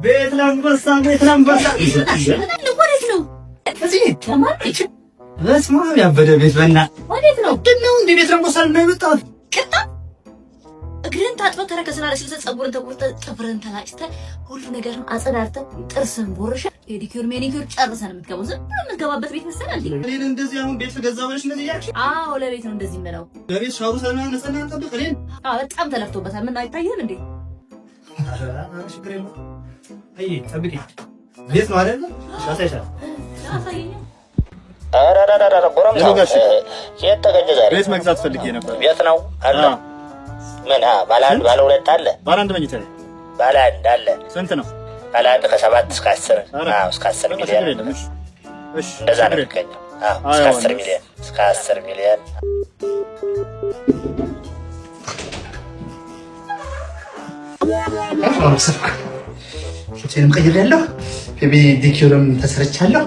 ቤት ለምበሳ ወዴት ነው? እዚህ ተማሪች በስመ አብ ያበደ ቤት ወዴት ነው? ነው እንደ ቤት ለምበሳ ነው የመጣሁት። ቅጣ እግርን ታጥበህ ተረከዝና ለስልሰ ጸጉርን ተቆርጠህ ጥፍርን ተላጭተህ ሁሉ ነገርን አጸዳድተህ ጥርስን ቦርሸህ ፔዲኪዩር ሜኒኪዩር ጨርሰን የምትገባው ዝም ብለህ የምትገባበት ቤት መሰለህ እንዴ? እኔን እንደዚህ አሁን ቤት ገዛ ብለሽ እንደዚህ ያልሽ? አዎ ለቤት ነው እንደዚህ የምለው። ለቤት ሻወር ሰላም ነሰና አንጠብቅ እኔን? አዎ በጣም ተለፍቶበታል። ምን አይታየህም እንዴ? ችግር የለውም። አይ ጠብቂ። ቤት ነው አይደል? አሳይሻለሁ። አሳየኝ። አራራራራ ቦራምሳ የት ተገኘ ዛሬ? ቤት መግዛት ፈልጌ ነበር። ቤት ነው አለ። ምን ባለ አንድ ባለ ሁለት አለ? ባለ አንድ መኝታ ባለ አንድ አለ። ስንት ነው? ባለ አንድ ከ7 እስከ 10 እስከ 10 ሚሊዮን። እሺ እንደዛ ነው የሚገኘው። እስከ 10 ሚሊዮን እስከ 10 ሚሊዮን። ፎቶዬንም ቀይሬያለሁ። ቤቢ ዲኪውርም ተሰርቻለሁ።